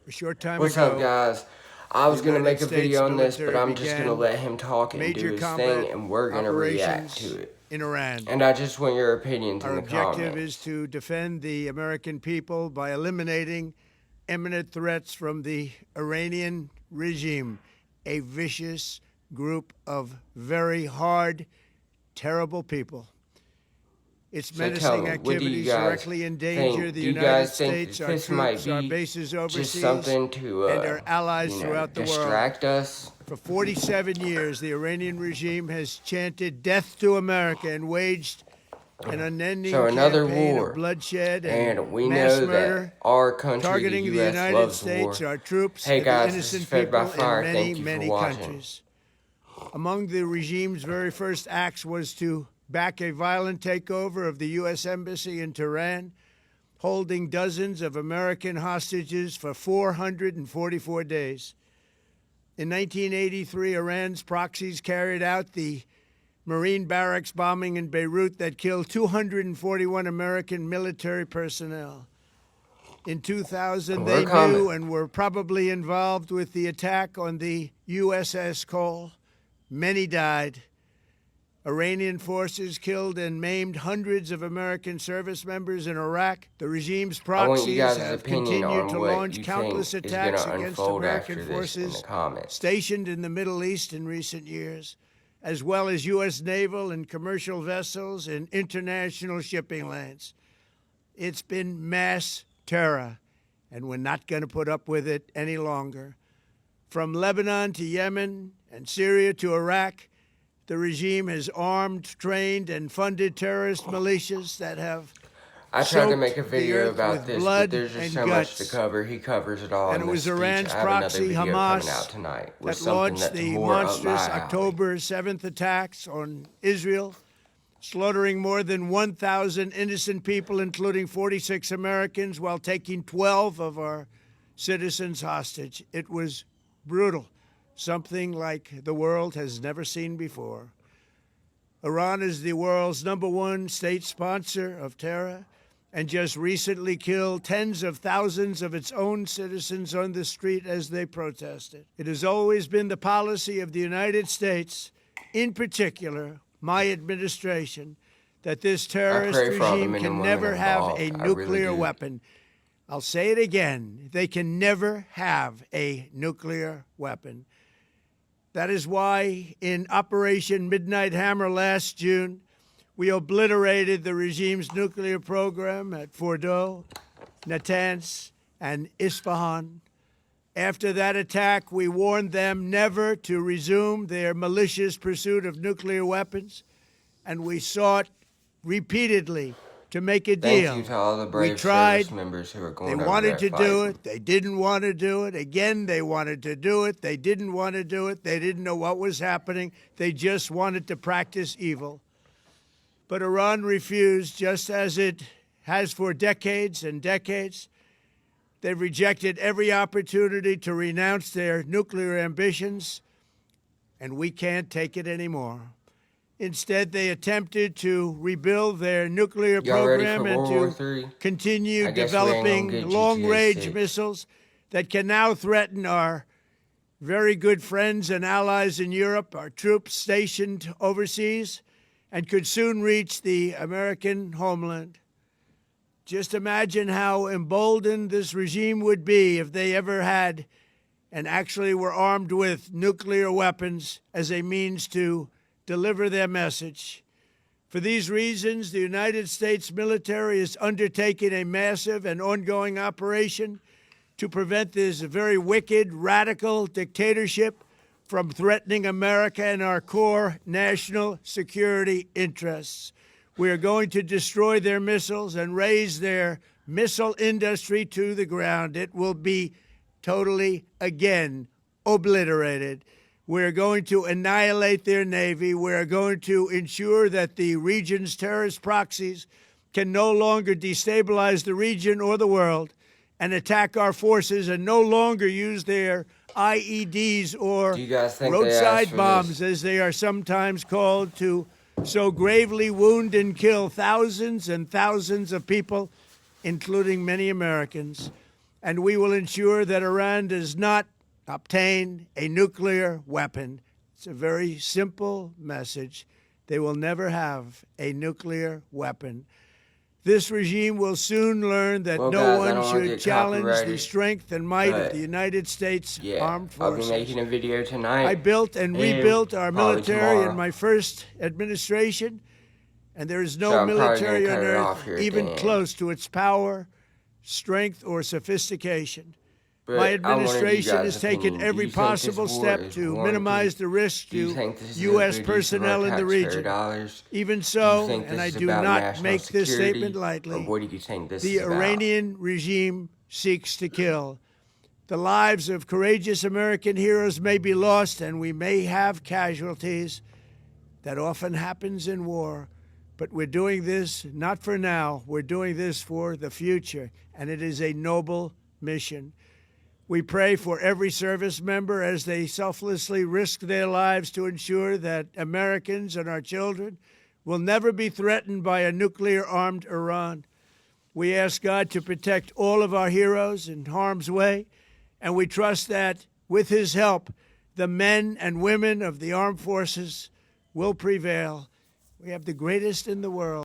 A short time What's up, ago, guys? I was the gonna United make a States video on this, but military I'm just gonna began let him talk and do major his combat thing, and we're gonna react to operations it. in Iran. And I just want your opinions in Our the objective is comments. to defend the American people by eliminating imminent threats from the Iranian regime, a vicious group of very hard, terrible people. Its So tell menacing me, what do you activities guys directly endanger think? the Do you United guys think States, that our this might troops, our be bases just overseas, something to, and our allies throughout the world. distract us? For 47 years, the Iranian regime has chanted death to America and waged an unending So another campaign of war. bloodshed and And we mass know murder, that our country, the targeting the U.S., United loves States, war. our troops, Hey and the guys, this is innocent Fed by people in Fire. many, Thank you for many watching. countries. Among the regime's very first acts was to back a violent takeover of the U.S. Embassy in Tehran, holding dozens of American hostages for 444 days. In 1983, Iran's proxies carried out the Marine barracks bombing in Beirut that killed 241 American military personnel. In 2000, We're they coming. knew and were probably involved with the attack on the USS Cole. Many died. Iranian forces killed and maimed hundreds of American service members in Iraq. The regime's I want you proxies guys' have opinion continued on to what launch you countless think is attacks gonna against unfold American after this in the forces comments. stationed in the Middle East in recent years, as well as U.S. naval and commercial vessels in international shipping lanes. It's been mass terror, and we're not going to put up with it any longer. From Lebanon to Yemen and Syria to Iraq, the regime has armed, trained, and funded terrorist militias that have I tried to make soaked a the video earth about with this, but blood there's just and so much to guts. cover. He covers it all And in it this was speech. Iran's I have another proxy, video coming out Hamas, tonight with that something launched that's the more up monstrous my alley. October 7th attacks on Israel, slaughtering more than 1,000 innocent people, including 46 Americans, while taking 12 of our citizens hostage. It was brutal, something like the world has never seen before. Iran is the world's #1 state sponsor of terror and just recently killed tens of thousands of its own citizens on the street as they protested. It has always been the policy of the United States, in particular, my administration, that this terrorist pray for all the regime men can and women never have involved. a I really nuclear do. weapon. I'll say it again. They can never have a nuclear weapon. That is why in Operation Midnight Hammer last June, we obliterated the regime's nuclear program at Fordow, Natanz, and Isfahan. After that attack, we warned them never to resume their malicious pursuit of nuclear weapons, and we sought repeatedly to make a deal. Thank you to all the We brave tried. service members who are They going over wanted there to do fighting. it. They didn't want to do it. Again, they wanted to do it. They didn't want to do it. They didn't know what was happening. They just wanted to practice evil. But Iran refused, just as it has for decades and decades. They've rejected every opportunity to renounce their nuclear ambitions, and we can't take it anymore. Instead, they attempted to rebuild their nuclear Y'all ready for program and World War to III? continue I guess we ain't gonna developing get long-range GTA 6. missiles that can now threaten our very good friends and allies in Europe, our troops stationed overseas, and could soon reach the American homeland. Just imagine how emboldened this regime would be if they ever had and actually were armed with nuclear weapons as a means to deliver their message. For these reasons, the United States military is undertaking a massive and ongoing operation to prevent this very wicked, radical dictatorship from threatening America and our core national security interests. We are going to destroy their missiles and raise their missile industry to the ground. It will be totally, again, obliterated. We're going to annihilate their Navy. We're going to ensure that the region's terrorist proxies can no longer destabilize the region or the world and attack our forces and no longer use their IEDs or Do you guys think they roadside asked for bombs, this? as they are sometimes called, to so gravely wound and kill thousands and thousands of people, including many Americans. and we will ensure that Iran does not obtain a nuclear weapon. It's a very simple message. They will never have a nuclear weapon. This regime will soon learn that Well, no guys, I one don't wanna should get challenge the copyrighted, strength and might of but the United States yeah, Armed I'll Forces. be making a video tonight. I built and rebuilt our probably military tomorrow. in my first administration, and there is no So I'm probably military gonna on cut it off earth here at even the end. close to its power, strength, or sophistication. But My I wanted you administration guys' has taken opinion. Do every you think this possible war step is to warranted? minimize the risk Do you to think this is a U.S. good use of our personnel in the taxpayer region. dollars? Even Do so, you think and this I is do about not national make this security, statement or lightly, what do you think this the is about? Iranian regime seeks to kill. The lives of courageous American heroes may be lost, and we may have casualties. That often happens in war. But we're doing this not for now. We're doing this for the future, and it is a noble mission. We pray for every service member as they selflessly risk their lives to ensure that Americans and our children will never be threatened by a nuclear-armed Iran. We ask God to protect all of our heroes in harm's way, and we trust that, with his help, the men and women of the armed forces will prevail. We have the greatest in the world.